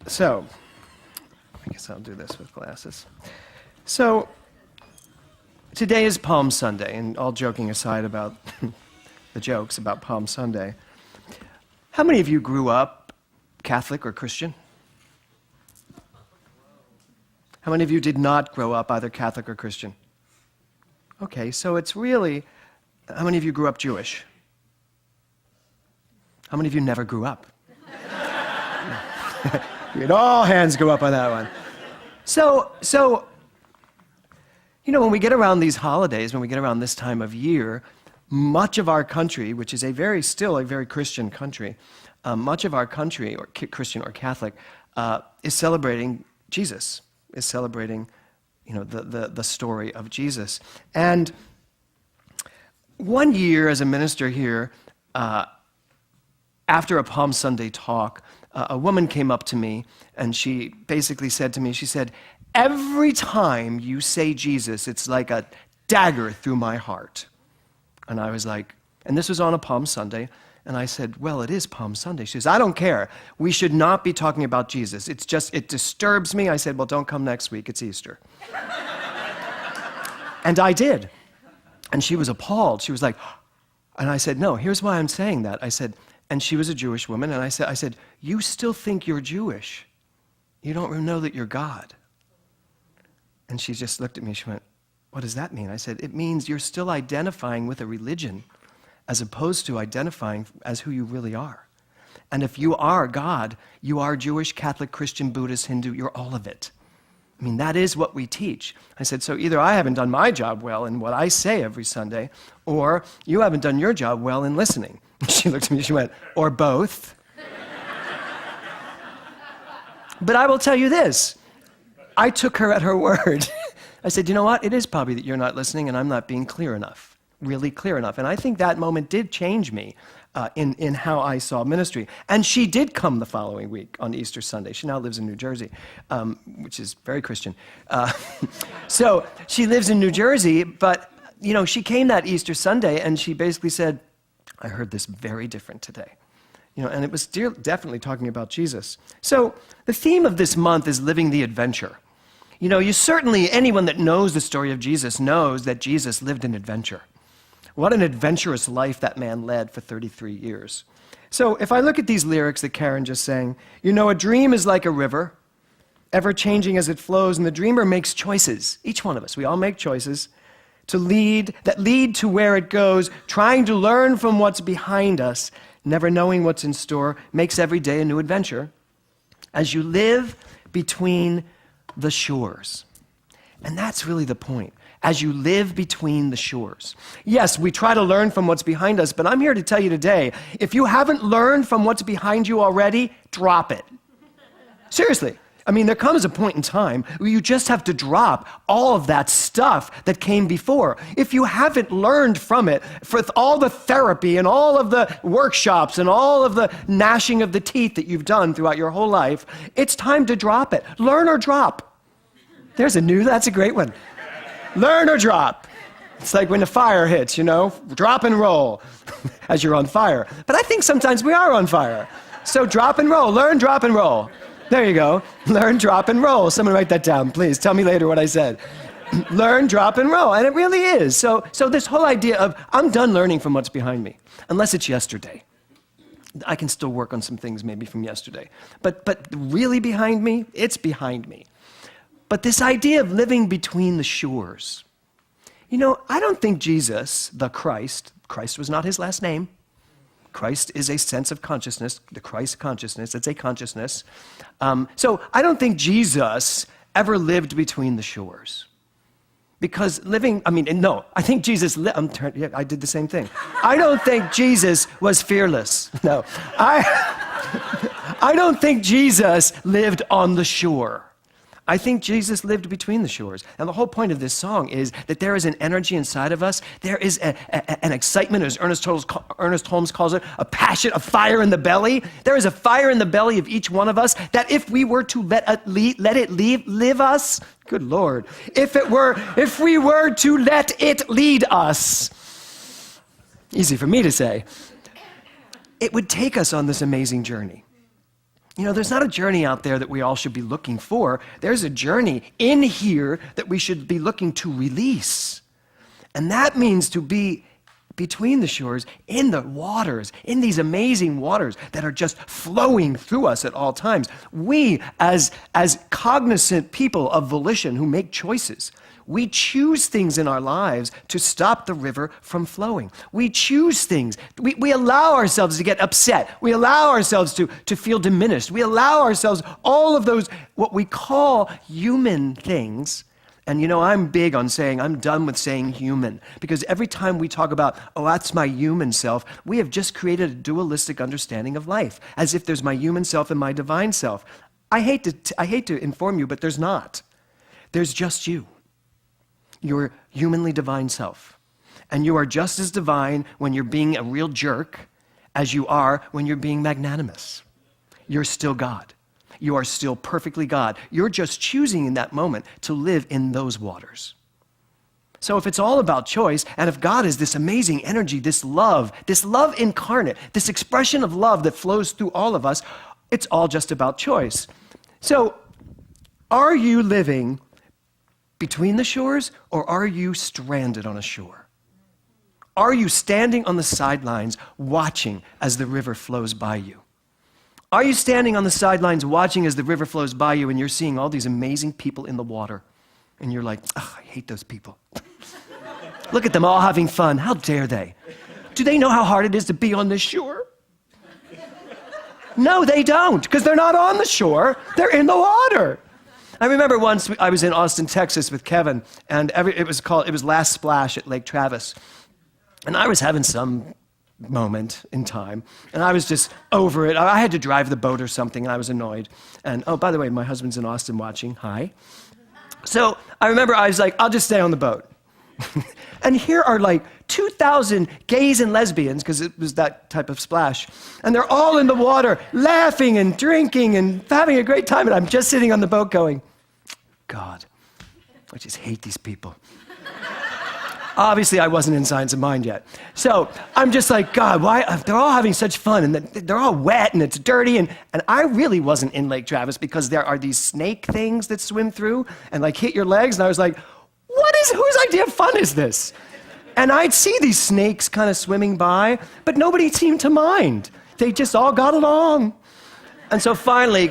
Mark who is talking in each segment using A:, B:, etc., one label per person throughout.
A: So, I guess I'll do this with glasses. So, today is Palm Sunday, and all joking aside about the jokes about Palm Sunday, how many of you grew up Catholic or Christian? How many of you did not grow up either Catholic or Christian? Okay, so it's really, how many of you grew up Jewish? How many of you never grew up? You had all hands go up on that one. So, you know, when we get around these holidays, when we get around this time of year, much of our country, which is still a very Christian country, much of our country, or Christian or Catholic, is celebrating Jesus, is celebrating, you know, the story of Jesus. And one year as a minister here, after a Palm Sunday talk, a woman came up to me and she basically said to me, she said, "Every time you say Jesus, it's like a dagger through my heart." And I was like, and this was on a Palm Sunday, and I said, "Well, it is Palm Sunday." She says, "I don't care. We should not be talking about Jesus. It disturbs me." I said, "Well, don't come next week. It's Easter." And I did. And she was appalled. She was like, and I said, "No, here's why I'm saying that." I said, and she was a Jewish woman, and I said, "You still think you're Jewish. You don't know that you're God." And she just looked at me, she went, "What does that mean?" I said, "It means you're still identifying with a religion as opposed to identifying as who you really are. And if you are God, you are Jewish, Catholic, Christian, Buddhist, Hindu, you're all of it. I mean, that is what we teach." I said, "So either I haven't done my job well in what I say every Sunday, or you haven't done your job well in listening." She looked at me, she went, "Or both." But I will tell you this, I took her at her word. I said, "You know what? It is probably that you're not listening and I'm not being clear enough, really clear enough." And I think that moment did change me in how I saw ministry. And she did come the following week on Easter Sunday. She now lives in New Jersey, which is very Christian. So she lives in New Jersey, but you know, she came that Easter Sunday and she basically said, "I heard this very different today." You know, and it was definitely talking about Jesus. So the theme of this month is living the adventure. You know, anyone that knows the story of Jesus knows that Jesus lived an adventure. What an adventurous life that man led for 33 years. So if I look at these lyrics that Karen just sang, you know, a dream is like a river, ever changing as it flows, and the dreamer makes choices. Each one of us, we all make choices that lead to where it goes, trying to learn from what's behind us, never knowing what's in store, makes every day a new adventure as you live between the shores. And that's really the point. As you live between the shores. Yes, we try to learn from what's behind us, but I'm here to tell you today, if you haven't learned from what's behind you already, drop it. Seriously. I mean, there comes a point in time where you just have to drop all of that stuff that came before. If you haven't learned from it, for all the therapy and all of the workshops and all of the gnashing of the teeth that you've done throughout your whole life, it's time to drop it. Learn or drop. That's a great one. Learn or drop. It's like when the fire hits, you know, drop and roll as you're on fire. But I think sometimes we are on fire. So drop and roll, learn, drop and roll. There you go. Learn, drop, and roll. Someone write that down, please. Tell me later what I said. Learn, drop, and roll. And it really is. So this whole idea of, I'm done learning from what's behind me, unless it's yesterday. I can still work on some things maybe from yesterday. But really behind me, it's behind me. But this idea of living between the shores. You know, I don't think Jesus, the Christ was not his last name. Christ is a sense of consciousness, the Christ consciousness, it's a consciousness. So I don't think Jesus ever lived between the shores. Because I think Jesus, I did the same thing. I don't think Jesus was fearless. No, I don't think Jesus lived on the shore. I think Jesus lived between the shores. And the whole point of this song is that there is an energy inside of us. There is an excitement, as Ernest Holmes calls it, a passion, a fire in the belly. There is a fire in the belly of each one of us that if we were to let it live us, good Lord, if we were to let it lead us, easy for me to say, it would take us on this amazing journey. There's not a journey out there that we all should be looking for. There's a journey in here that we should be looking to release. And that means to be between the shores, in the waters, in these amazing waters that are just flowing through us at all times. We, as cognizant people of volition who make choices, we choose things in our lives to stop the river from flowing. We choose things. We allow ourselves to get upset. We allow ourselves to feel diminished. We allow ourselves all of those, what we call human things. And I'm big on saying, I'm done with saying human, because every time we talk about, oh, that's my human self, we have just created a dualistic understanding of life, as if there's my human self and my divine self. I hate to inform you, but there's not. There's just you, your humanly divine self. And you are just as divine when you're being a real jerk as you are when you're being magnanimous. You're still God. You are still perfectly God. You're just choosing in that moment to live in those waters. So if it's all about choice, and if God is this amazing energy, this love incarnate, this expression of love that flows through all of us, it's all just about choice. So are you living between the shores, or are you stranded on a shore? Are you standing on the sidelines watching as the river flows by you? Are you standing on the sidelines watching as the river flows by you and you're seeing all these amazing people in the water? And you're like, oh, I hate those people. Look at them all having fun. How dare they? Do they know how hard it is to be on this shore? No, they don't, because they're not on the shore. They're in the water. I remember once I was in Austin, Texas with Kevin, and it was Last Splash at Lake Travis. And I was having some moment in time, and I was just over it. I had to drive the boat or something, and I was annoyed. And oh, by the way, my husband's in Austin watching. Hi. So I remember I was like, I'll just stay on the boat. And here are like 2,000 gays and lesbians, because it was that type of splash. And they're all in the water, laughing and drinking and having a great time. And I'm just sitting on the boat going, God, I just hate these people. Obviously, I wasn't in Science of Mind yet. So I'm just like, God, why? They're all having such fun, and they're all wet, and it's dirty. And I really wasn't in Lake Travis, because there are these snake things that swim through and like hit your legs. And I was like, whose idea of fun is this? And I'd see these snakes kind of swimming by, but nobody seemed to mind. They just all got along. And so finally,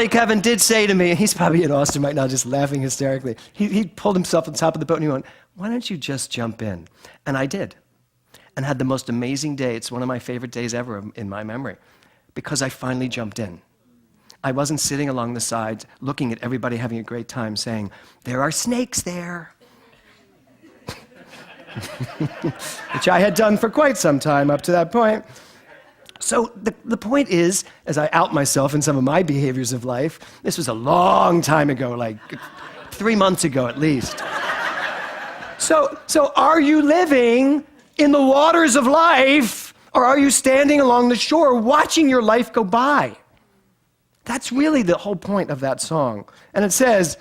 A: Kevin did say to me, and he's probably in Austin right now just laughing hysterically, he pulled himself on top of the boat and he went, why don't you just jump in? And I did, and had the most amazing day. It's one of my favorite days ever in my memory, because I finally jumped in. I wasn't sitting along the sides looking at everybody having a great time saying, there are snakes there. Which I had done for quite some time up to that point. So the point is, as I out myself in some of my behaviors of life, this was a long time ago, like 3 months ago at least. So are you living in the waters of life, or are you standing along the shore watching your life go by? That's really the whole point of that song. And it says,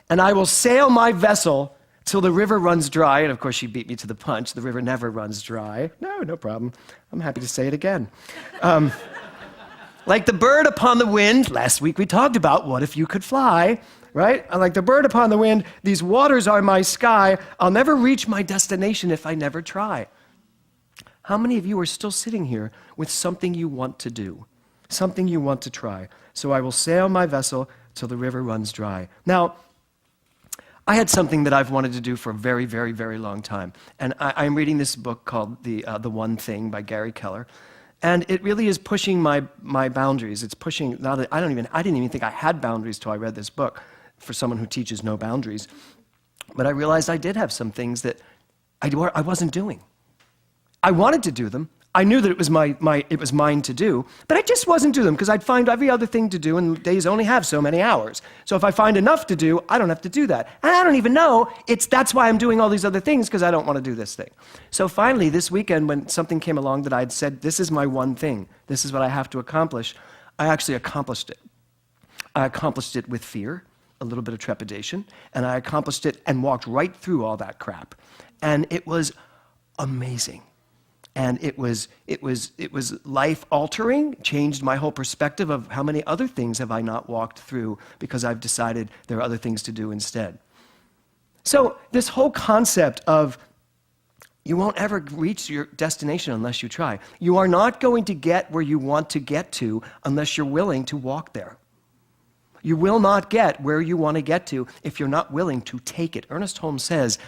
A: and I will sail my vessel till the river runs dry. And of course, she beat me to the punch. The river never runs dry. No problem. I'm happy to say it again. Like the bird upon the wind, last week we talked about what if you could fly, right? And like the bird upon the wind, these waters are my sky. I'll never reach my destination if I never try. How many of you are still sitting here with something you want to do? Something you want to try. So I will sail my vessel till the river runs dry. Now, I had something that I've wanted to do for a very, very, very long time. And I'm reading this book called The One Thing by Gary Keller. And it really is pushing my boundaries. It's pushing, now that I didn't even think I had boundaries till I read this book, for someone who teaches no boundaries. But I realized I did have some things that I wasn't doing. I wanted to do them. I knew that it was mine to do, but I just wasn't doing them, because I'd find every other thing to do, and days only have so many hours. So if I find enough to do, I don't have to do that. And I don't even know, that's why I'm doing all these other things, because I don't want to do this thing. So finally, this weekend, when something came along that I'd said, this is my one thing, this is what I have to accomplish, I actually accomplished it. I accomplished it with fear, a little bit of trepidation, and I accomplished it and walked right through all that crap. And it was amazing. And it was life altering, changed my whole perspective of how many other things have I not walked through because I've decided there are other things to do instead. So this whole concept of you won't ever reach your destination unless you try. You are not going to get where you want to get to unless you're willing to walk there. You will not get where you want to get to if you're not willing to take it. Ernest Holmes says,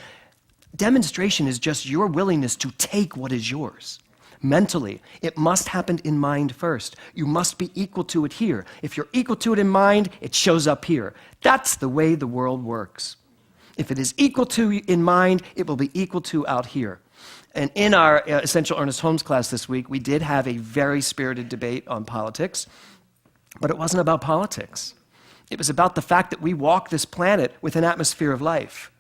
A: demonstration is just your willingness to take what is yours. Mentally, it must happen in mind first. You must be equal to it here. If you're equal to it in mind, it shows up here. That's the way the world works. If it is equal to in mind, it will be equal to out here. And in our Essential Ernest Holmes class this week, we did have a very spirited debate on politics, but it wasn't about politics. It was about the fact that we walk this planet with an atmosphere of life.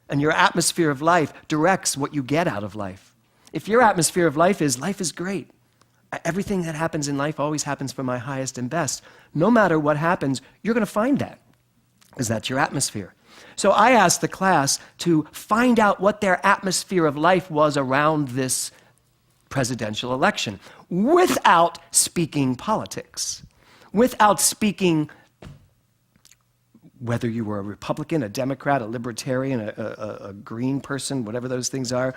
A: And your atmosphere of life directs what you get out of life. If your atmosphere of life is great, everything that happens in life always happens for my highest and best, no matter what happens, you're going to find that, because that's your atmosphere. So I asked the class to find out what their atmosphere of life was around this presidential election without speaking politics, without speaking whether you were a Republican, a Democrat, a Libertarian, a Green person, whatever those things are,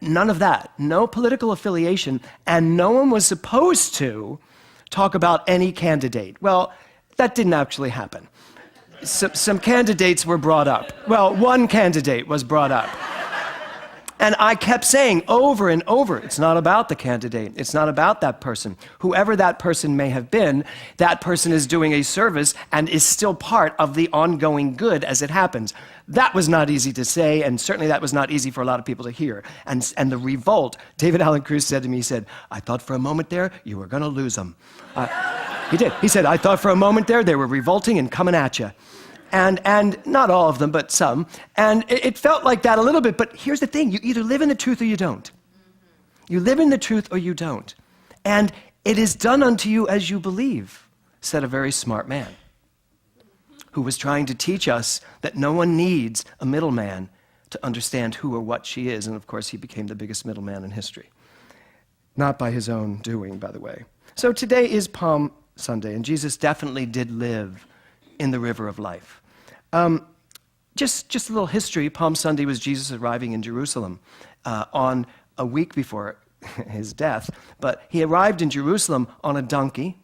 A: none of that. No political affiliation, and no one was supposed to talk about any candidate. Well, that didn't actually happen. Some candidates were brought up. Well, one candidate was brought up. And I kept saying over and over, it's not about the candidate. It's not about that person. Whoever that person may have been, that person is doing a service and is still part of the ongoing good as it happens. That was not easy to say, and certainly that was not easy for a lot of people to hear. And the revolt, David Alan Cruz said to me, he said, I thought for a moment there you were going to lose them. He did. He said, I thought for a moment there they were revolting and coming at you. And not all of them, but some. And it felt like that a little bit, but here's the thing. You either live in the truth or you don't. You live in the truth or you don't. And it is done unto you as you believe, said a very smart man who was trying to teach us that no one needs a middleman to understand who or what she is. And of course, he became the biggest middleman in history. Not by his own doing, by the way. So today is Palm Sunday, and Jesus definitely did live in the river of life. Just a little history. Palm Sunday was Jesus arriving in Jerusalem on a week before his death. But he arrived in Jerusalem on a donkey.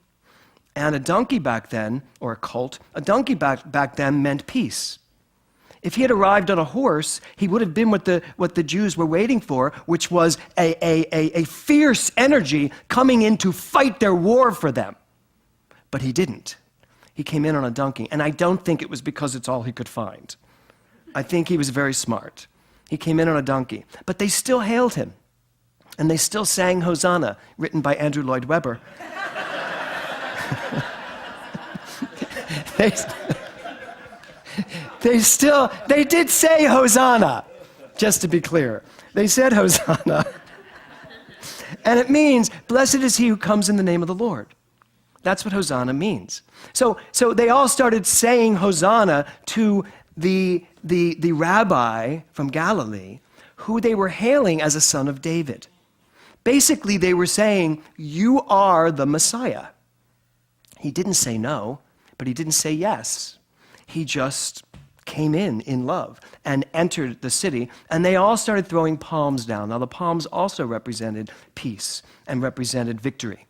A: And a donkey back then, or a colt, a donkey back then meant peace. If he had arrived on a horse, he would have been what the Jews were waiting for, which was a fierce energy coming in to fight their war for them. But he didn't. He came in on a donkey, and I don't think it was because it's all he could find. I think he was very smart. He came in on a donkey, but they still hailed him, and they still sang Hosanna, written by Andrew Lloyd Webber. They did say Hosanna, just to be clear. They said Hosanna, and it means, blessed is he who comes in the name of the Lord. That's what Hosanna means. So they all started saying Hosanna to the rabbi from Galilee, who they were hailing as a son of David. Basically, they were saying, you are the Messiah. He didn't say no, but he didn't say yes. He just came in love and entered the city, and they all started throwing palms down. Now, the palms also represented peace and represented victory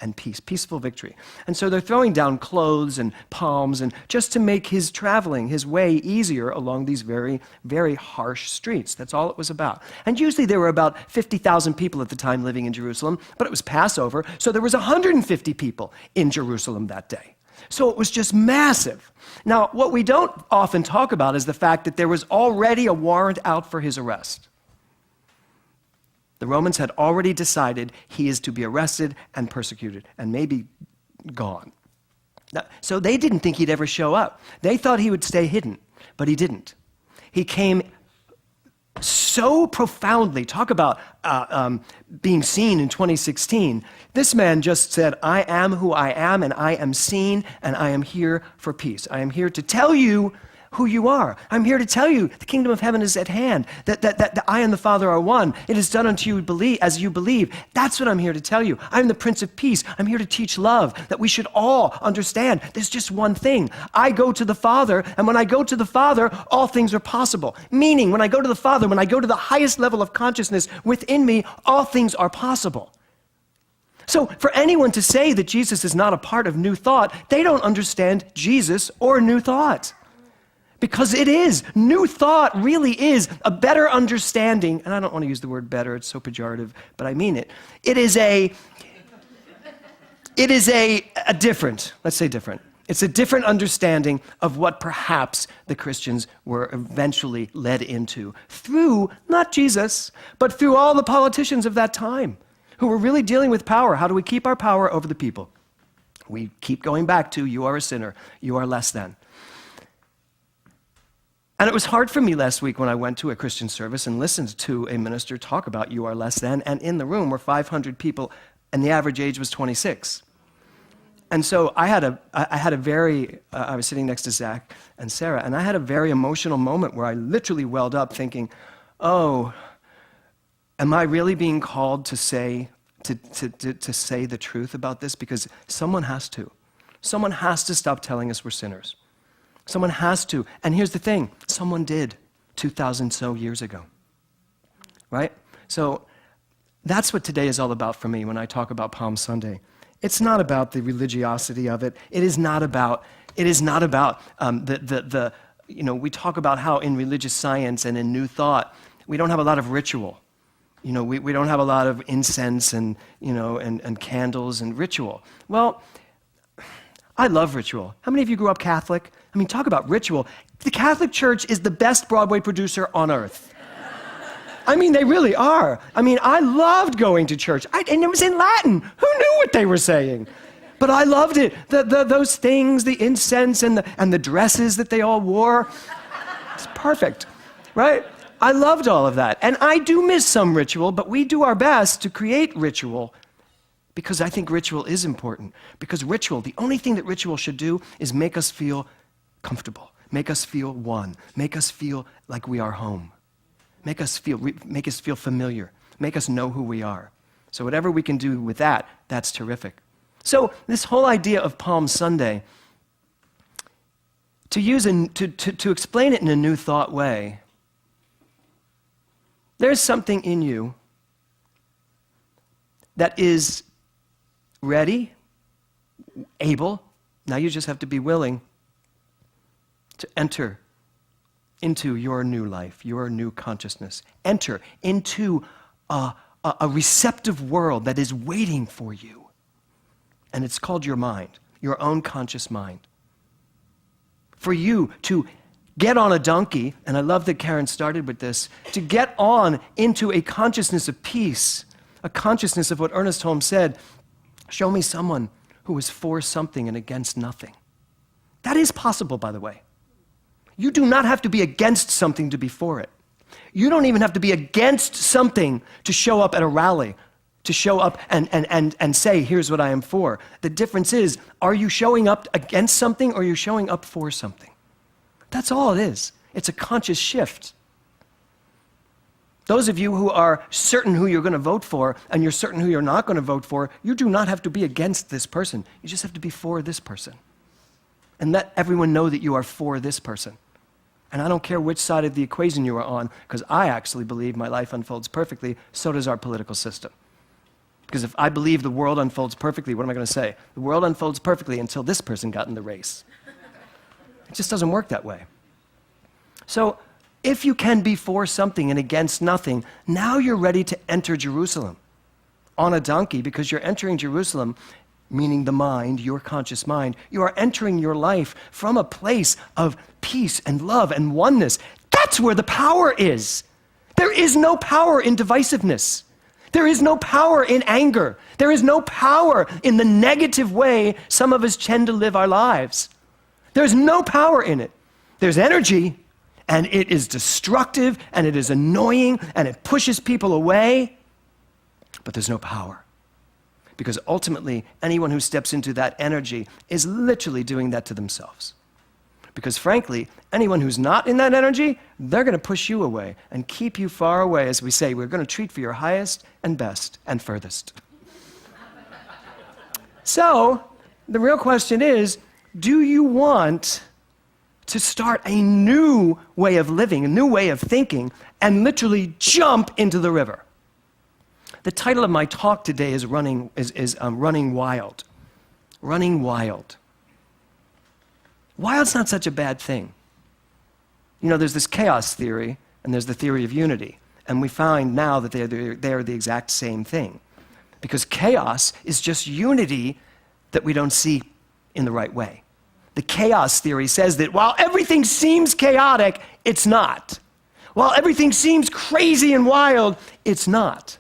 A: and peace, peaceful victory. And so they're throwing down clothes and palms and just to make his traveling, his way easier along these very, very harsh streets. That's all it was about. And usually there were about 50,000 people at the time living in Jerusalem, but it was Passover, so there was 150 people in Jerusalem that day. So it was just massive. Now, what we don't often talk about is the fact that there was already a warrant out for his arrest. The Romans had already decided he is to be arrested and persecuted and maybe gone. Now, so they didn't think he'd ever show up. They thought he would stay hidden, but he didn't. He came so profoundly. Talk about being seen in 2016. This man just said, I am who I am, and I am seen, and I am here for peace. I am here to tell you who you are. I'm here to tell you the kingdom of heaven is at hand, that I and the Father are one. It is done unto you as you believe. That's what I'm here to tell you. I'm the Prince of Peace. I'm here to teach love, that we should all understand there's just one thing. I go to the Father, and when I go to the Father, all things are possible. Meaning, when I go to the Father, when I go to the highest level of consciousness within me, all things are possible. So for anyone to say that Jesus is not a part of New Thought, they don't understand Jesus or New Thought. Because it is. New Thought really is a better understanding, and I don't want to use the word better, it's so pejorative, but I mean it. It is a different, let's say different. It's a different understanding of what perhaps the Christians were eventually led into through, not Jesus, but through all the politicians of that time, who were really dealing with power. How do we keep our power over the people? We keep going back to, you are a sinner, you are less than. And it was hard for me last week when I went to a Christian service and listened to a minister talk about you are less than, and in the room were 500 people, and the average age was 26. And so I was sitting next to Zach and Sarah, and I had a very emotional moment where I literally welled up thinking, oh, am I really being called to say the truth about this? Because someone has to. Someone has to stop telling us we're sinners. Someone has to. And here's the thing, someone did 2,000 so years ago, right? So that's what today is all about for me when I talk about Palm Sunday. It's not about the religiosity of it. It is not about we talk about how in religious science and in New Thought, we don't have a lot of ritual. We don't have a lot of incense and candles and ritual. Well, I love ritual. How many of you grew up Catholic? I mean, talk about ritual. The Catholic Church is the best Broadway producer on earth. I mean, they really are. I mean, I loved going to church. And it was in Latin. Who knew what they were saying? But I loved it. Those things, the incense and the dresses that they all wore. It's perfect, right? I loved all of that. And I do miss some ritual, but we do our best to create ritual because I think ritual is important. Because ritual, the only thing that ritual should do is make us feel comfortable, make us feel one, make us feel like we are home, make us feel familiar, make us know who we are. So whatever we can do with that, that's terrific. So this whole idea of Palm Sunday, to explain it in a New Thought way, there's something in you that is ready, able, now you just have to be willing to enter into your new life, your new consciousness. Enter into a receptive world that is waiting for you. And it's called your mind, your own conscious mind. For you to get on a donkey, and I love that Karen started with this, to get on into a consciousness of peace, a consciousness of what Ernest Holmes said, show me someone who is for something and against nothing. That is possible, by the way. You do not have to be against something to be for it. You don't even have to be against something to show up at a rally, to show up and say, here's what I am for. The difference is, are you showing up against something or are you showing up for something? That's all it is. It's a conscious shift. Those of you who are certain who you're going to vote for and you're certain who you're not going to vote for, you do not have to be against this person. You just have to be for this person. And let everyone know that you are for this person. And I don't care which side of the equation you are on, because I actually believe my life unfolds perfectly, so does our political system. Because if I believe the world unfolds perfectly, what am I going to say? The world unfolds perfectly until this person got in the race. It just doesn't work that way. So if you can be for something and against nothing, now you're ready to enter Jerusalem on a donkey, because you're entering Jerusalem, meaning the mind, your conscious mind. You are entering your life from a place of peace and love and oneness. That's where the power is. There is no power in divisiveness. There is no power in anger. There is no power in the negative way some of us tend to live our lives. There's no power in it. There's energy, and it is destructive, and it is annoying, and it pushes people away, but there's no power. Because ultimately, anyone who steps into that energy is literally doing that to themselves. Because frankly, anyone who's not in that energy, they're going to push you away and keep you far away. As we say, we're going to treat for your highest and best and furthest. So, the real question is, do you want to start a new way of living, a new way of thinking, and literally jump into the river? The title of my talk today is Running Wild. Running wild. Wild's not such a bad thing. You know, there's this chaos theory, and there's the theory of unity. And we find now that they are the exact same thing. Because chaos is just unity that we don't see in the right way. The chaos theory says that while everything seems chaotic, it's not. While everything seems crazy and wild, it's not.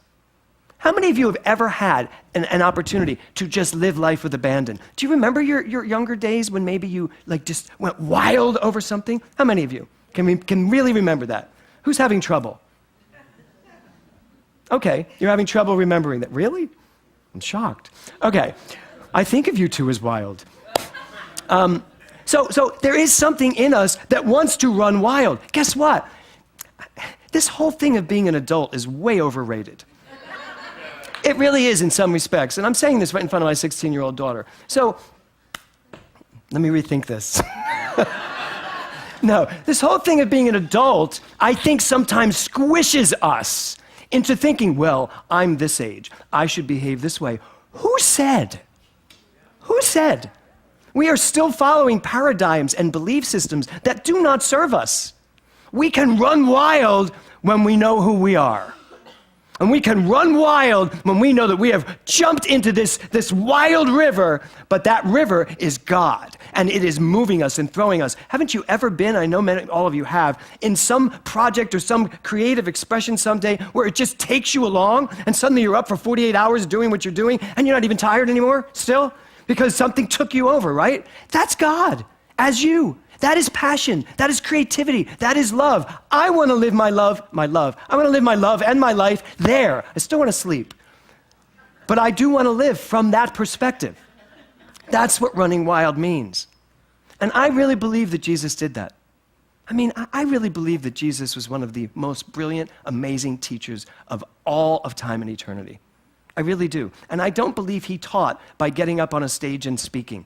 A: How many of you have ever had an opportunity to just live life with abandon? Do you remember your younger days when maybe you just went wild over something? How many of you can really remember that? Who's having trouble? Okay, you're having trouble remembering that. Really? I'm shocked. Okay, I think of you two as wild. So there is something in us that wants to run wild. Guess what? This whole thing of being an adult is way overrated. It really is in some respects. And I'm saying this right in front of my 16-year-old daughter. So let me rethink this. No, this whole thing of being an adult, I think sometimes squishes us into thinking, well, I'm this age. I should behave this way. Who said? Who said? We are still following paradigms and belief systems that do not serve us. We can run wild when we know who we are. And we can run wild when we know that we have jumped into this wild river, but that river is God, and it is moving us and throwing us. Haven't you ever been, I know all of you have, in some project or some creative expression someday where it just takes you along, and suddenly you're up for 48 hours doing what you're doing, and you're not even tired anymore still? Because something took you over, right? That's God, as you. That is passion. That is creativity. That is love. I want to live my love. I want to live my love and my life there. I still want to sleep. But I do want to live from that perspective. That's what running wild means. And I really believe that Jesus did that. I mean, I really believe that Jesus was one of the most brilliant, amazing teachers of all of time and eternity. I really do. And I don't believe he taught by getting up on a stage and speaking.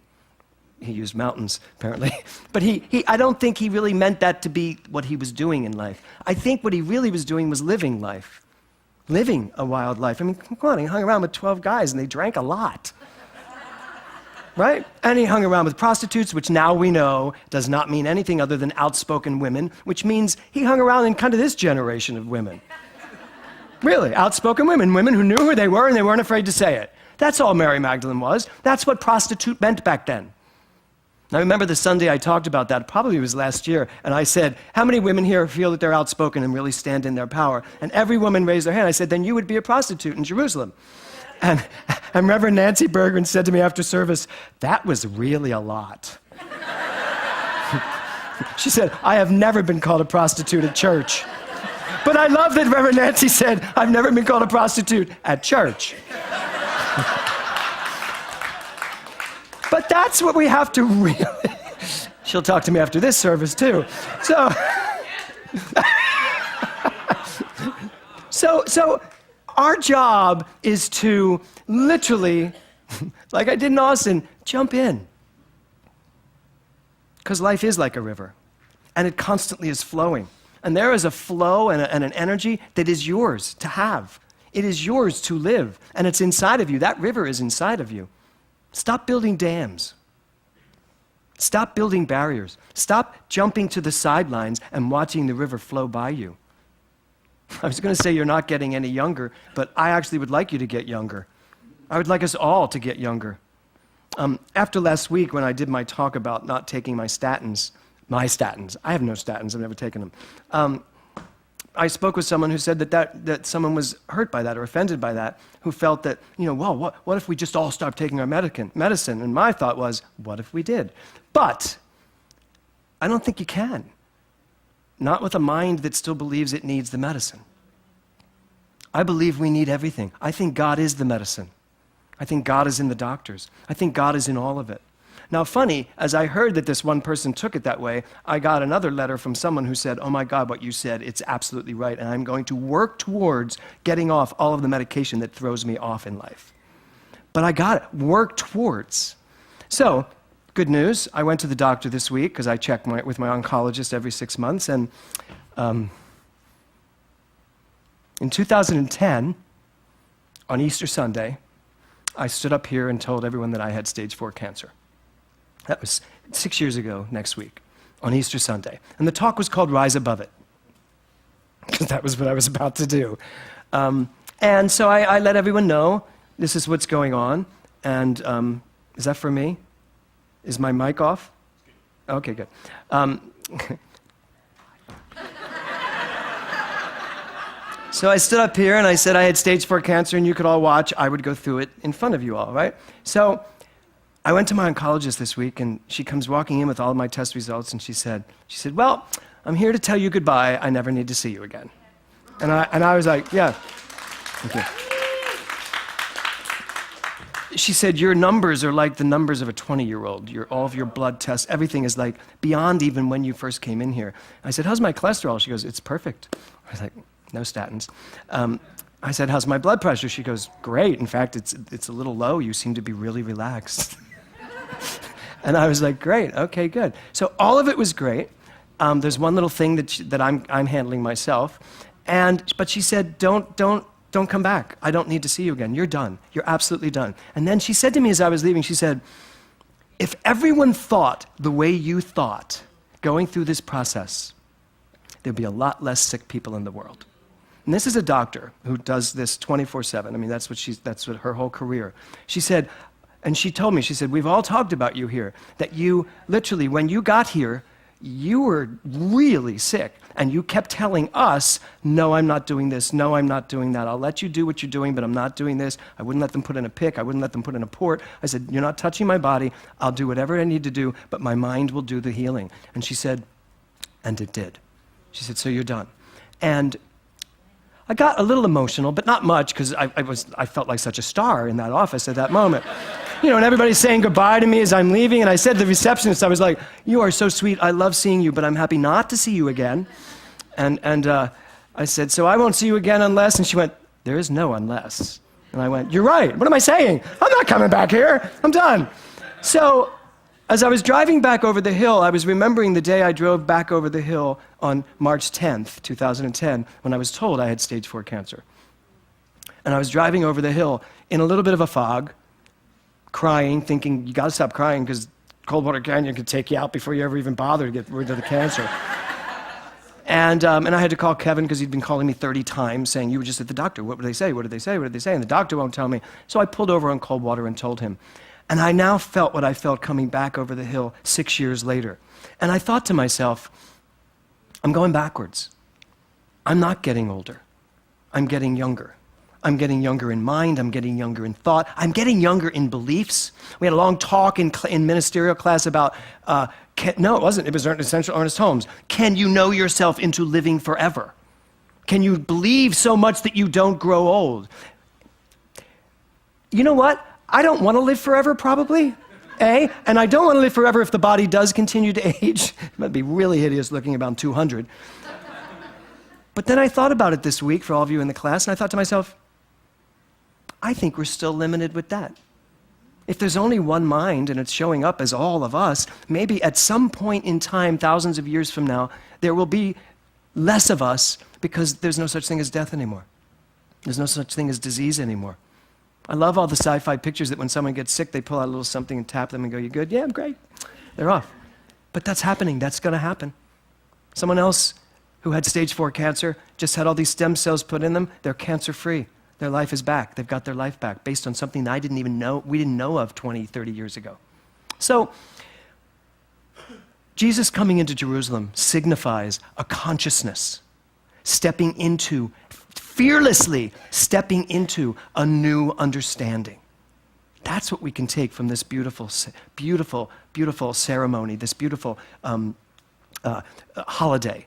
A: He used mountains, apparently. But I don't think he really meant that to be what he was doing in life. I think what he really was doing was living life. Living a wild life. I mean, come on, he hung around with 12 guys and they drank a lot. Right? And he hung around with prostitutes, which now we know does not mean anything other than outspoken women, which means he hung around in kind of this generation of women. Really, outspoken women who knew who they were and they weren't afraid to say it. That's all Mary Magdalene was. That's what prostitute meant back then. Now, remember the Sunday I talked about that, probably it was last year, and I said, how many women here feel that they're outspoken and really stand in their power? And every woman raised their hand. I said, then you would be a prostitute in Jerusalem. And Reverend Nancy Bergman said to me after service, that was really a lot. She said, I have never been called a prostitute at church. But I love that Reverend Nancy said, I've never been called a prostitute at church. But that's what we have to really... She'll talk to me after this service, too. So our job is to literally, like I did in Austin, jump in. Because life is like a river, and it constantly is flowing. And there is a flow and an energy that is yours to have. It is yours to live, and it's inside of you. That river is inside of you. Stop building dams. Stop building barriers. Stop jumping to the sidelines and watching the river flow by you. I was going to say you're not getting any younger, but I actually would like you to get younger. I would like us all to get younger. After last week when I did my talk about not taking my statins, I have no statins, I've never taken them. I spoke with someone who said that someone was hurt by that or offended by that, who felt that, well, what if we just all stopped taking our medicine? And my thought was, what if we did? But I don't think you can. Not with a mind that still believes it needs the medicine. I believe we need everything. I think God is the medicine. I think God is in the doctors. I think God is in all of it. Now, funny, as I heard that this one person took it that way, I got another letter from someone who said, oh my God, what you said, it's absolutely right, and I'm going to work towards getting off all of the medication that throws me off in life. But I got it, work towards. So, good news, I went to the doctor this week because I check with my oncologist every 6 months, and in 2010, on Easter Sunday, I stood up here and told everyone that I had stage 4 cancer. That was 6 years ago next week, on Easter Sunday. And the talk was called Rise Above It, because that was what I was about to do. And so I let everyone know, this is what's going on. And is that for me? Is my mic off? Okay, good. So I stood up here and I said I had stage 4 cancer and you could all watch. I would go through it in front of you all, right? So I went to my oncologist this week and she comes walking in with all of my test results and she said, well, I'm here to tell you goodbye. I never need to see you again. And I was like, yeah. Thank you. She said, your numbers are like the numbers of a 20-year-old. All of your blood tests, everything is like beyond even when you first came in here. I said, how's my cholesterol? She goes, it's perfect. I was like, no statins. I said, how's my blood pressure? She goes, great. In fact, it's a little low. You seem to be really relaxed. And I was like, great. Okay, good. So all of it was great. There's one little thing that I'm handling myself. But she said, don't come back. I don't need to see you again. You're done. You're absolutely done. And then she said to me as I was leaving, she said, if everyone thought the way you thought going through this process, there'd be a lot less sick people in the world. And this is a doctor who does this 24/7. I mean, that's what her whole career. She said, and she told me, she said, we've all talked about you here, that you literally, when you got here, you were really sick. And you kept telling us, no, I'm not doing this. No, I'm not doing that. I'll let you do what you're doing, but I'm not doing this. I wouldn't let them put in a pick. I wouldn't let them put in a port. I said, you're not touching my body. I'll do whatever I need to do, but my mind will do the healing. And she said, and it did. She said, so you're done. And I got a little emotional, but not much, because I felt like such a star in that office at that moment. You know, and everybody's saying goodbye to me as I'm leaving, and I said to the receptionist, I was like, you are so sweet, I love seeing you, but I'm happy not to see you again. And I said, so I won't see you again unless, and she went, there is no unless. And I went, you're right, what am I saying? I'm not coming back here, I'm done. So, as I was driving back over the hill, I was remembering the day I drove back over the hill on March 10th, 2010, when I was told I had stage 4 cancer. And I was driving over the hill in a little bit of a fog, crying, thinking, you gotta stop crying because Coldwater Canyon could take you out before you ever even bother to get rid of the cancer. And I had to call Kevin because he'd been calling me 30 times saying, you were just at the doctor, what did they say, what did they say, what did they say? And the doctor won't tell me. So I pulled over on Coldwater and told him. And I now felt what I felt coming back over the hill 6 years later. And I thought to myself, I'm going backwards. I'm not getting older. I'm getting younger. I'm getting younger in mind. I'm getting younger in thought. I'm getting younger in beliefs. We had a long talk in ministerial class about, no, it wasn't. It was Essential Ernest Holmes. Can you know yourself into living forever? Can you believe so much that you don't grow old? You know what? I don't want to live forever, probably, A. And I don't want to live forever if the body does continue to age. It might be really hideous looking about 200. But then I thought about it this week for all of you in the class, and I thought to myself, I think we're still limited with that. If there's only one mind and it's showing up as all of us, maybe at some point in time, thousands of years from now, there will be less of us because there's no such thing as death anymore. There's no such thing as disease anymore. I love all the sci-fi pictures that when someone gets sick, they pull out a little something and tap them and go, you good? Yeah, I'm great. They're off. But that's happening. That's going to happen. Someone else who had stage 4 cancer just had all these stem cells put in them. They're cancer-free. Their life is back. They've got their life back based on something that we didn't know of 20, 30 years ago. So, Jesus coming into Jerusalem signifies a consciousness, fearlessly stepping into a new understanding. That's what we can take from this beautiful, beautiful, beautiful ceremony, this beautiful holiday,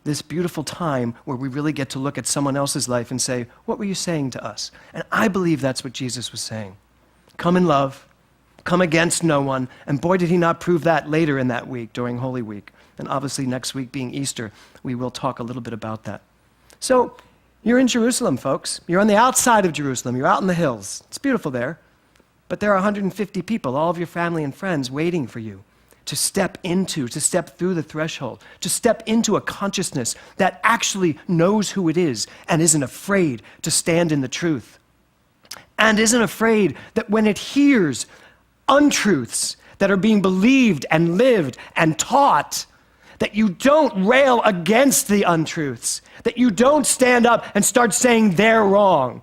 A: this beautiful time where we really get to look at someone else's life and say, what were you saying to us? And I believe that's what Jesus was saying. Come in love, come against no one. And boy, did he not prove that later in that week, during Holy Week. And obviously next week being Easter, we will talk a little bit about that. So you're in Jerusalem, folks. You're on the outside of Jerusalem. You're out in the hills. It's beautiful there. But there are 150 people, all of your family and friends, waiting for you to step through the threshold, to step into a consciousness that actually knows who it is and isn't afraid to stand in the truth. And isn't afraid that when it hears untruths that are being believed and lived and taught, that you don't rail against the untruths, that you don't stand up and start saying they're wrong,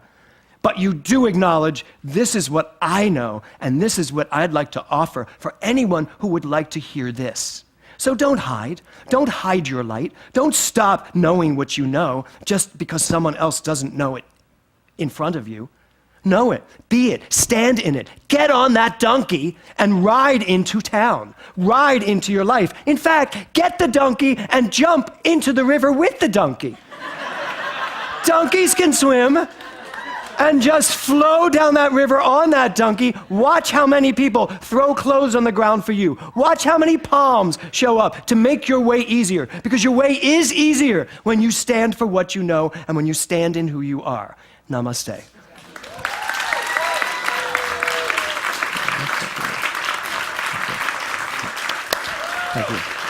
A: but you do acknowledge, this is what I know, and this is what I'd like to offer for anyone who would like to hear this. So don't hide. Don't hide your light. Don't stop knowing what you know just because someone else doesn't know it in front of you. Know it, be it, stand in it. Get on that donkey and ride into town. Ride into your life. In fact, get the donkey and jump into the river with the donkey. Donkeys can swim. And just flow down that river on that donkey. Watch how many people throw clothes on the ground for you. Watch how many palms show up to make your way easier. Because your way is easier when you stand for what you know and when you stand in who you are. Namaste. Thank you.